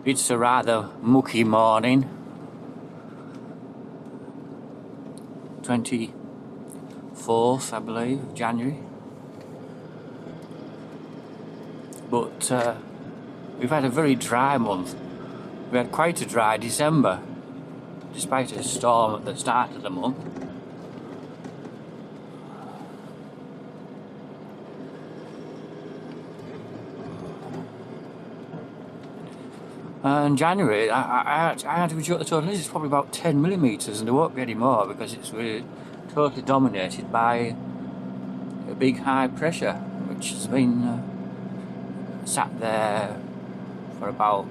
It's a rather mucky morning. 24th, I believe, of January. But we've had a very dry month. We had quite a dry December, despite a storm at the start of the month. And January, I had to reduce the total. It's probably about 10 millimetres, and there won't be any more because it's really totally dominated by a big high pressure, which has been sat there for about,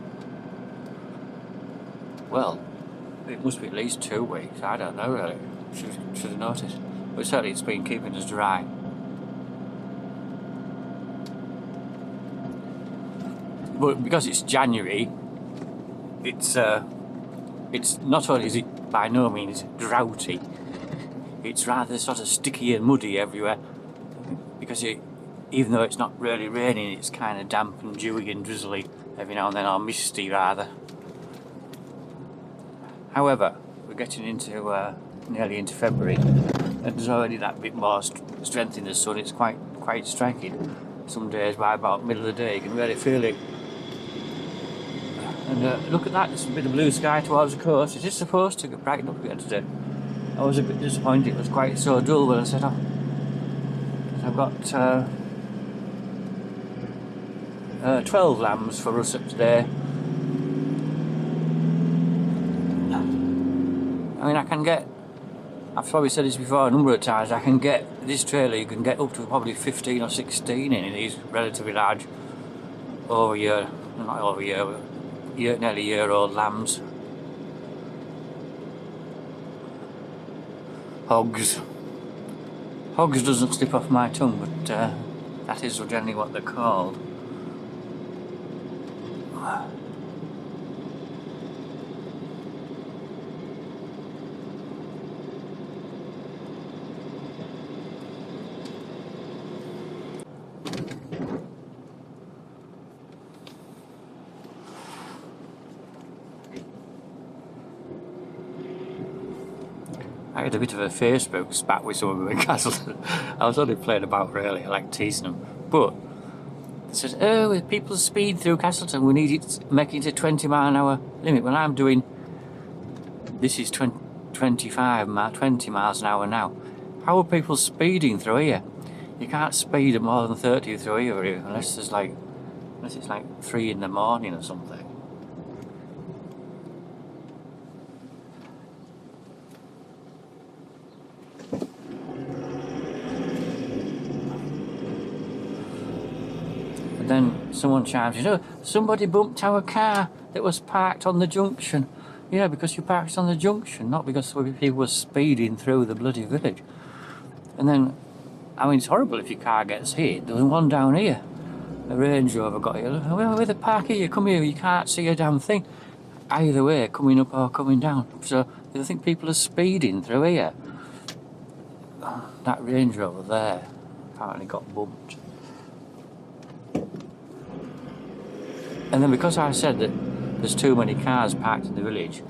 well, it must be at least 2 weeks. I don't know really. Should have noticed, but certainly it's been keeping us dry. But because it's January, it's not only is it by no means droughty, it's rather sort of sticky and muddy everywhere, because even though it's not really raining, it's kind of damp and dewy and drizzly every now and then, or misty rather. However, we're getting into nearly into February, and there's already that bit more strength in the sun. It's quite striking. Some days by about middle of the day you can really feel it. And look at that, there's a bit of blue sky towards the coast. It is supposed to brighten up again today. I was a bit disappointed, it was quite so dull when I set off. I've got 12 lambs for Ruswarp today. I mean, I can get, I've probably said this before a number of times, I can get, this trailer you can get up to probably 15 or 16 in these relatively large nearly year-old lambs. Hogs. Hogs doesn't slip off my tongue, but that is generally what they're called. I had a bit of a Facebook spat with some of them in Castleton. I was only playing about really, I like teasing them. But they said, oh, with people's speed through Castleton, we need it making it a 20-mile-an-hour limit. When I'm doing, this is 20 miles an hour now. How are people speeding through here? You can't speed at more than 30 through here unless it's like 3 in the morning or something. Then someone chimes, somebody bumped our car that was parked on the junction. Yeah, because you parked on the junction, not because people were speeding through the bloody village. And then, I mean, it's horrible if your car gets hit. There was one down here. A Range Rover got here. Well, where the park here? Come here, you can't see a damn thing. Either way, coming up or coming down. So, I think people are speeding through here. That Range Rover there apparently got bumped. And then because I said that there's too many cars parked in the village,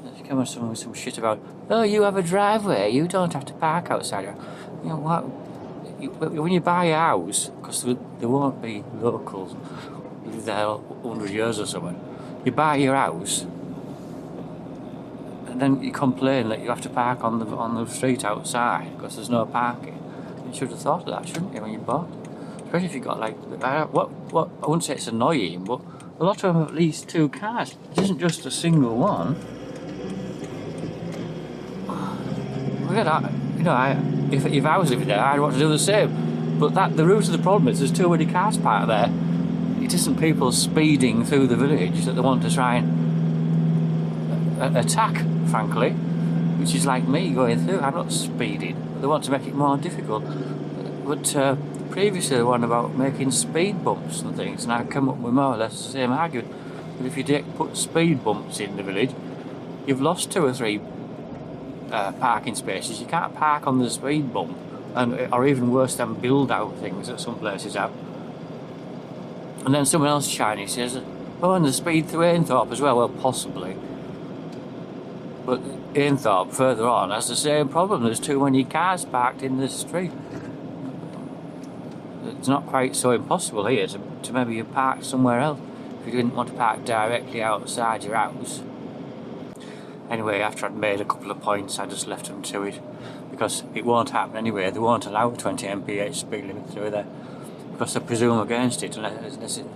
there's come someone with some shit about, oh, you have a driveway, you don't have to park outside. You know what? When you buy a house, because there won't be locals live there 100 years or something, you buy your house, and then you complain that you have to park on the street outside because there's no parking. You should have thought of that, shouldn't you, when you bought it? Especially if you've got what I wouldn't say it's annoying, but a lot of them have at least 2 cars. It isn't just a single one. If I was living there, I'd want to do the same. But the root of the problem is there's too many cars parked there. It isn't people speeding through the village that they want to try and attack, frankly, which is like me going through. I'm not speeding, but they want to make it more difficult. But previously the one about making speed bumps and things, and I come up with more or less the same argument. But if you put speed bumps in the village, you've lost 2 or 3 parking spaces. You can't park on the speed bump, or even worse than build out things that some places have. And then someone else shiny says, oh, and the speed through Ainthorpe as well. Well, possibly. But Ainthorpe, further on, has the same problem. There's too many cars parked in the street. It's not quite so impossible here to maybe you park somewhere else if you didn't want to park directly outside your house. Anyway, after I'd made a couple of points, I just left them to it, because it won't happen anyway. They won't allow a 20 mph speed limit through there, because they presume against it unless it...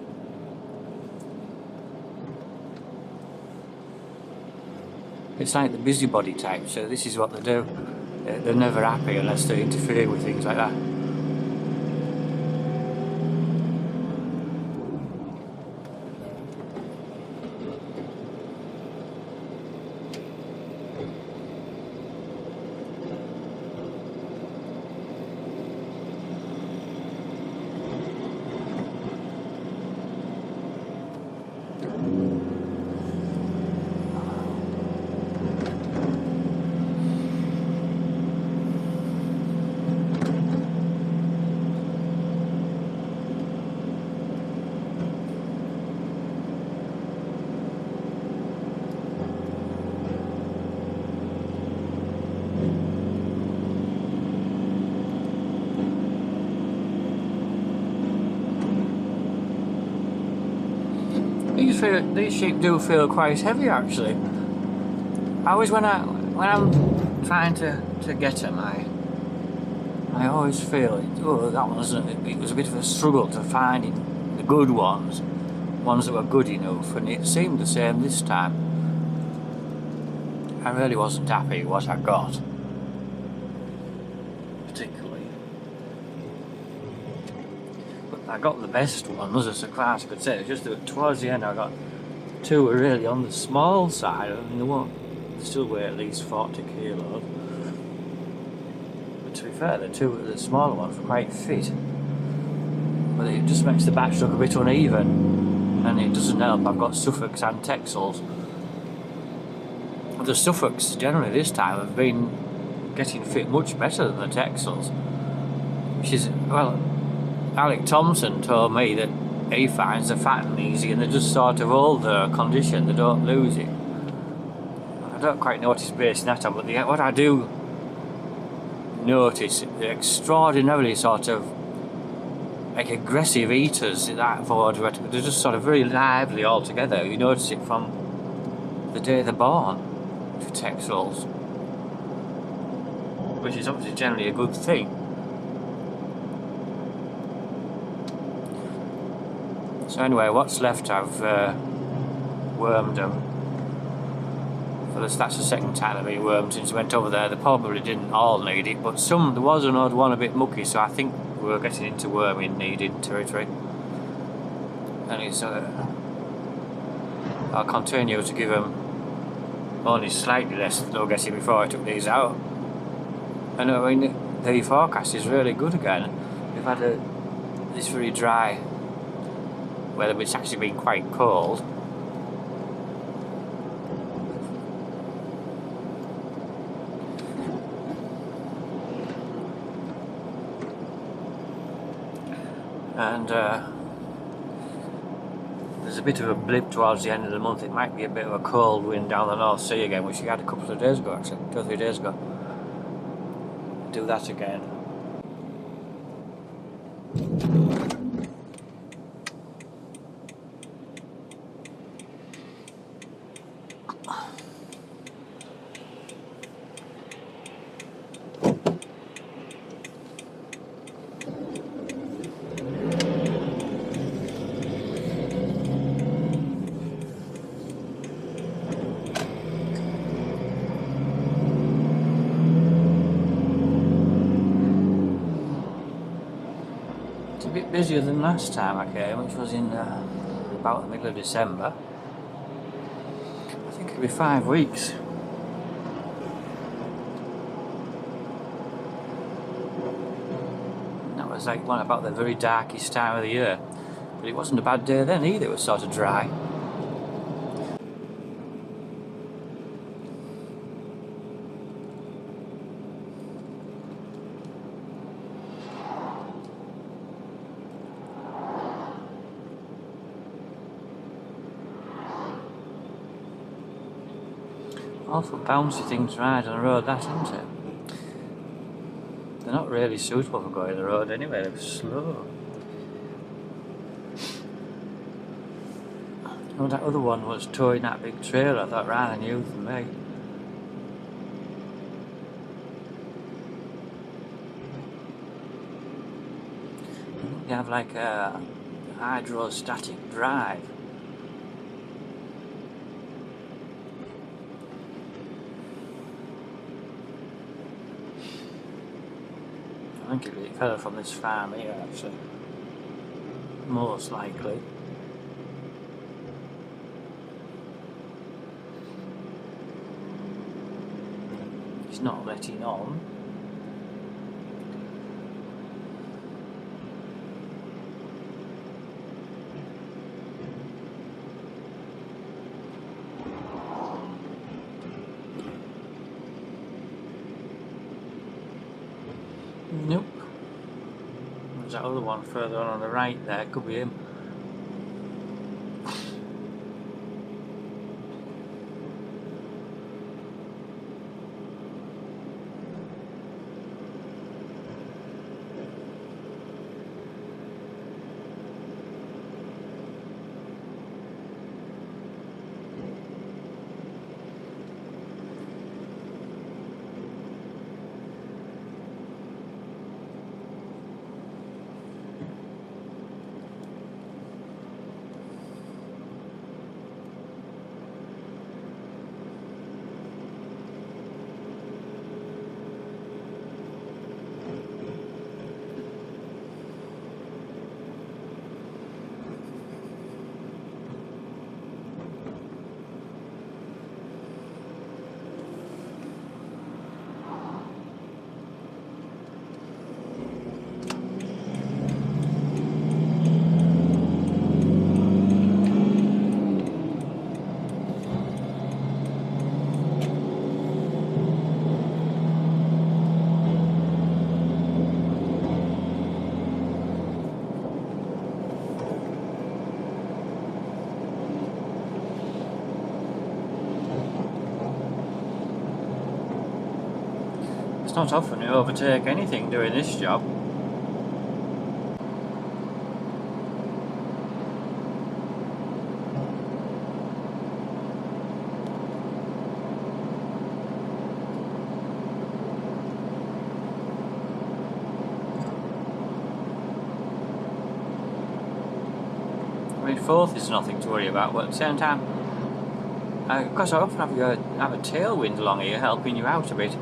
It's like the busybody type, so this is what they do. They're never happy unless they interfere with things like that. These sheep do feel quite heavy, actually. I always, when I'm trying to get them, I always feel it. Oh, it was a bit of a struggle to finding the good ones that were good enough, and it seemed the same this time. I really wasn't happy with what I got, particularly. But I got the best ones, as far as I could say. It's just that towards the end I got two were really on the small side. I mean, they still weigh at least 40 kilos. But to be fair, the smaller ones were quite fit. But it just makes the batch look a bit uneven, and it doesn't help. I've got Suffolks and Texels. The Suffolks generally this time have been getting fit much better than the Texels. Which is, well, Alec Thompson told me that he finds they're fat and easy and they just sort of hold their condition, they don't lose it. I don't quite know what he's basing that on, but what I do notice, they're extraordinarily sort of like aggressive eaters in that Ford. They're just sort of very lively altogether. You notice it from the day they're born for Texels, which is obviously generally a good thing. So anyway, what's left I've wormed them. That's the second time I've been wormed since we went over there. They probably didn't all need it, but there was an odd one a bit mucky, so I think we're getting into worming needed territory. And it's I'll continue to give them only slightly less than they were getting before I took these out. And I mean, the forecast is really good again. We've had this very dry weather, but it's actually been quite cold. And there's a bit of a blip towards the end of the month. It might be a bit of a cold wind down the North Sea again, which we had a couple of days ago, actually, 2 or 3 days ago. Do that again. A bit busier than last time I came, which was in about the middle of December. I think it'll be 5 weeks. And that was like one about the very darkest time of the year. But it wasn't a bad day then either, it was sort of dry. Awful bouncy things to ride on the road, that, isn't it? They're not really suitable for going the road anyway, they're slow. Oh, that other one was towing that big trailer, I thought, rather than you than me. They have like a hydrostatic drive. I think it'll be a fella from this farm here, actually. Most likely. He's not letting on. Nope. There's that other one further on the right there, could be him. It's not often you overtake anything doing this job. I mean, fourth is nothing to worry about, but at the same time, because I often have a tailwind along here helping you out a bit.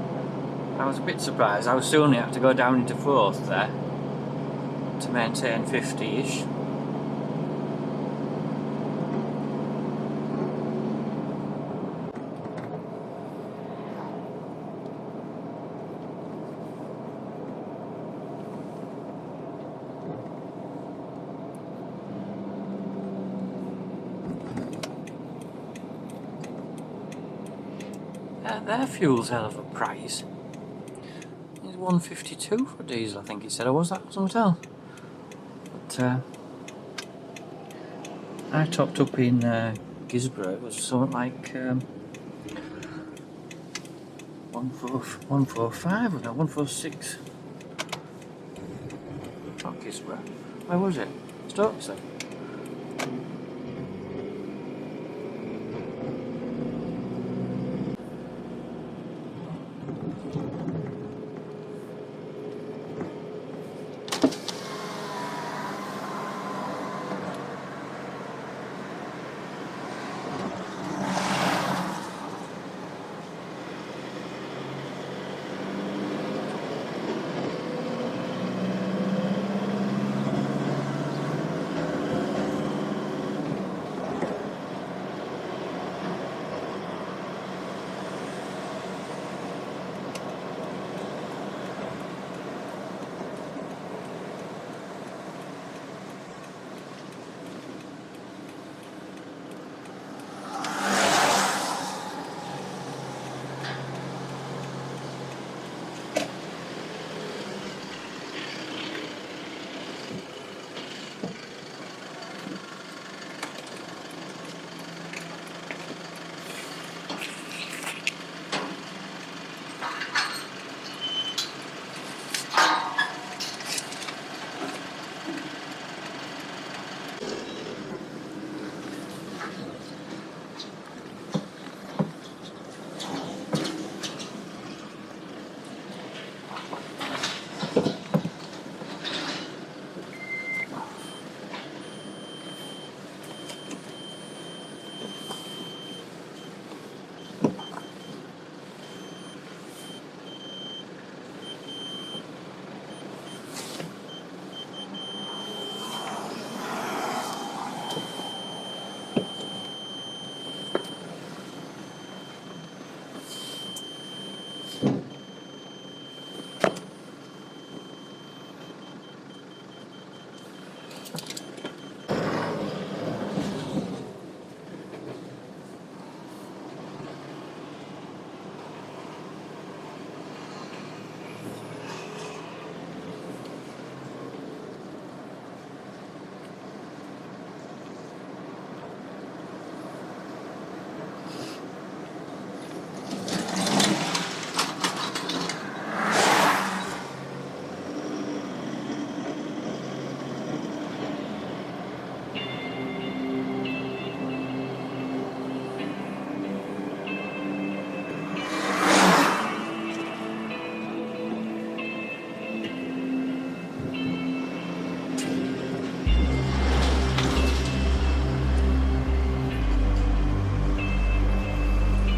I was a bit surprised how soon you had to go down into fourth there to maintain 50-ish. Their fuel's hell of a price. It's $1.52 for diesel, I think he said, or was that something else? But I topped up in Gisborough, it was something like 145 or no, 146. Not Gisborough. Where was it? Stokesay.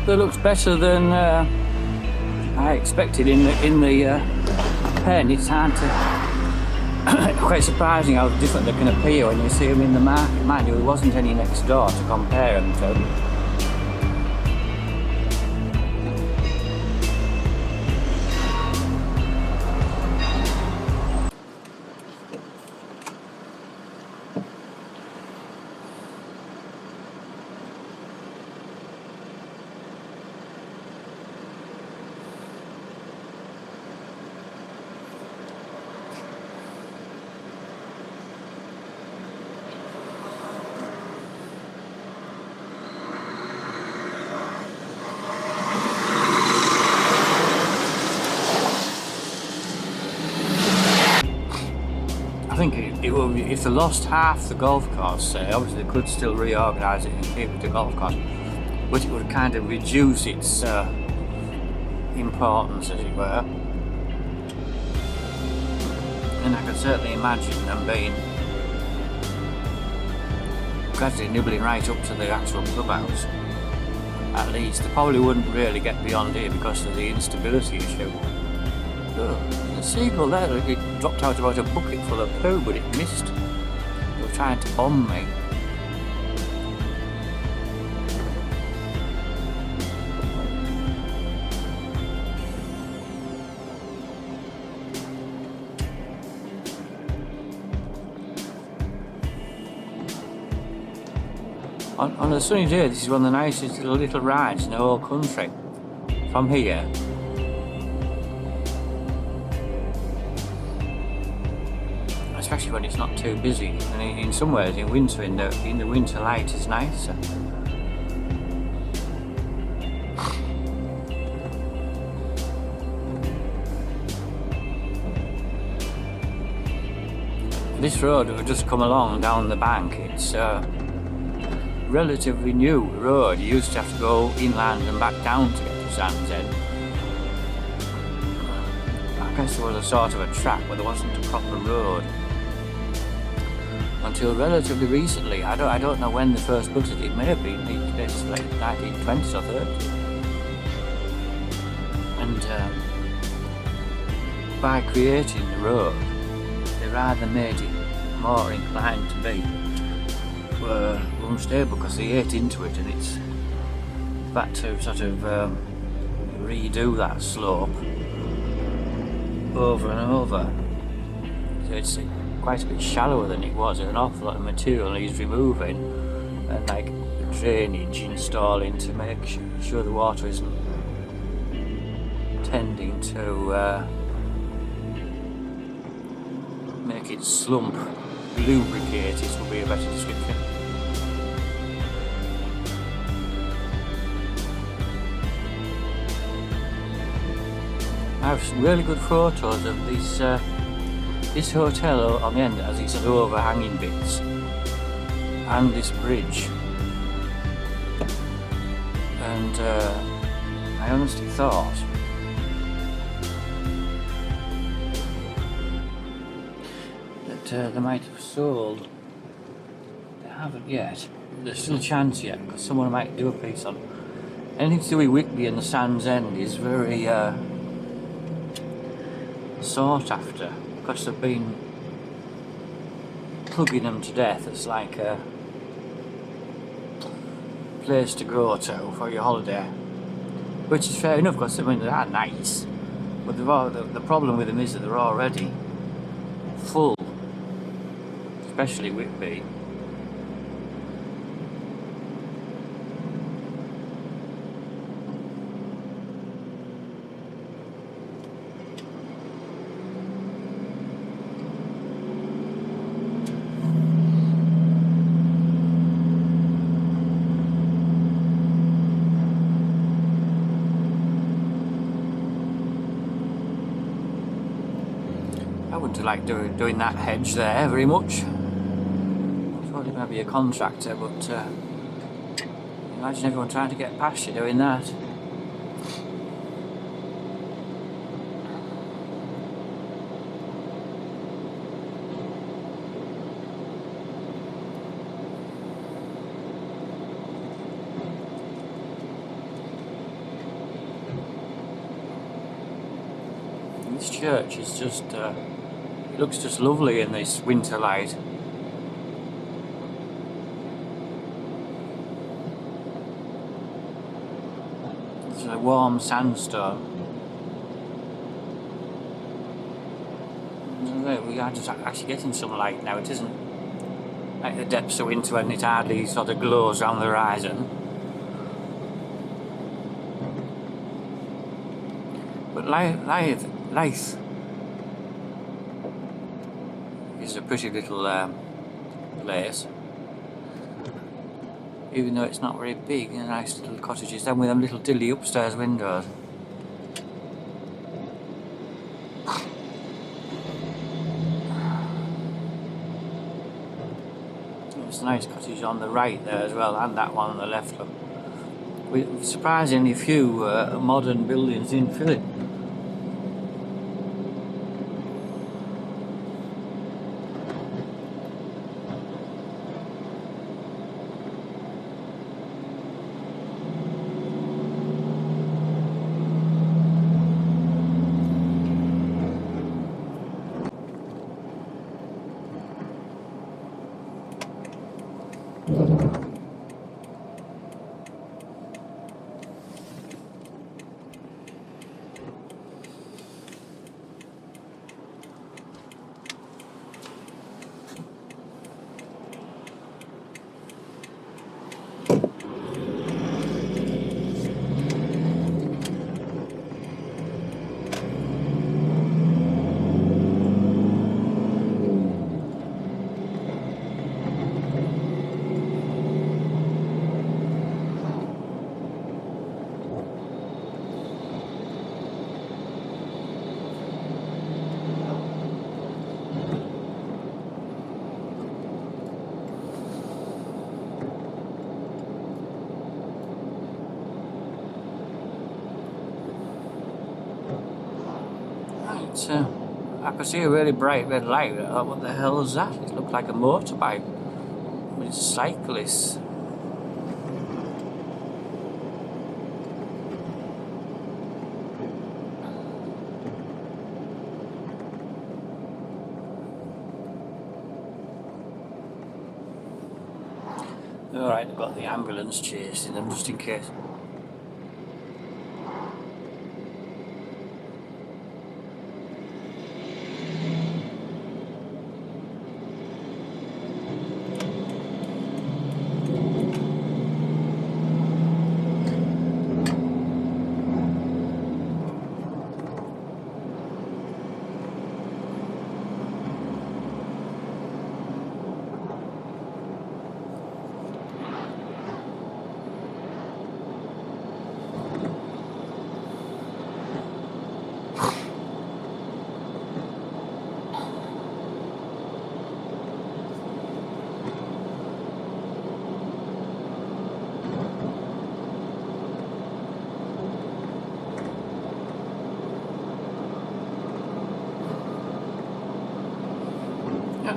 that looks better than I expected in the pen. It's hard to quite surprising how different they can appear when you see them in the market. Mind you, there wasn't any next door to compare them to. I think it will be, if they lost half the golf course, obviously they could still reorganise it and keep it to golf course, but it would kind of reduce its importance, as it were. And I can certainly imagine them being gradually nibbling right up to the actual clubhouse. At least they probably wouldn't really get beyond here because of the instability issue. The seagull there, it dropped out about a bucket full of poo, but it missed. They were trying to bomb me. On a sunny day, this is one of the nicest little rides in the whole country. From here, especially when it's not too busy, and in some ways in winter, in the winter light is nicer. This road that we've just come along down the bank, it's a relatively new road. You used to have to go inland and back down to get to Sands End. I guess there was a sort of a track, but there wasn't a proper road. Until relatively recently, I don't know when they first built it. It may have been it's like 1920s or 30s. And by creating the road, they rather made it more inclined to be unstable because they ate into it, and it's back to sort of redo that slope over and over. So it's quite a bit shallower than it was. An awful lot of material he's removing, and like drainage installing to make sure the water isn't tending to make it slump. Lubricated would be a better description. I have some really good photos of this hotel on the end that has these sort of overhanging bits, and this bridge. And I honestly thought that they might have sold. They haven't yet. There's still a chance yet, because someone might do a piece on anything to do with Whitby and the Sands End is very sought after, because they've been plugging them to death. It's like a place to go to for your holiday, which is fair enough, because I mean they are nice, but the problem with them is that they're already full, especially Whitby. I wouldn't like doing that hedge there very much. I thought it might be a contractor, but imagine everyone trying to get past you doing that. church is just, it looks just lovely in this winter light. It's a warm sandstone. We are just actually getting some light now. It isn't like the depths of winter when it hardly sort of glows around the horizon. But Leith is a pretty little place, even though it's not very big. Nice little cottages, then with them little dilly upstairs windows. There's a nice cottage on the right there as well, and that one on the left. With surprisingly few modern buildings in Philly. I could see a really bright red light. I thought, what the hell is that? It looked like a motorbike with cyclists. Alright, I've got the ambulance chasing them just in case.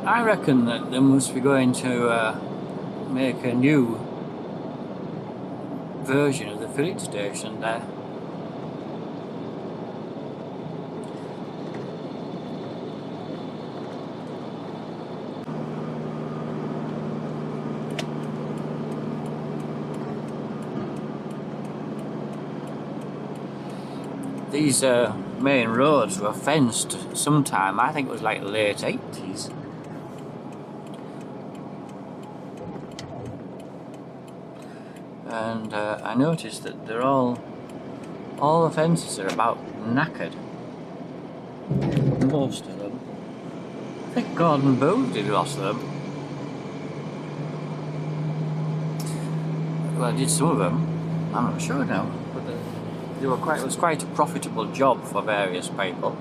I reckon that they must be going to make a new version of the filling station there. These main roads were fenced sometime, I think it was like late 80s. And I noticed that they're all the fences are about knackered. Most of them. I think Gordon Boone did lots of them. Well, I did some of them. I'm not sure now, but it was quite a profitable job for various people.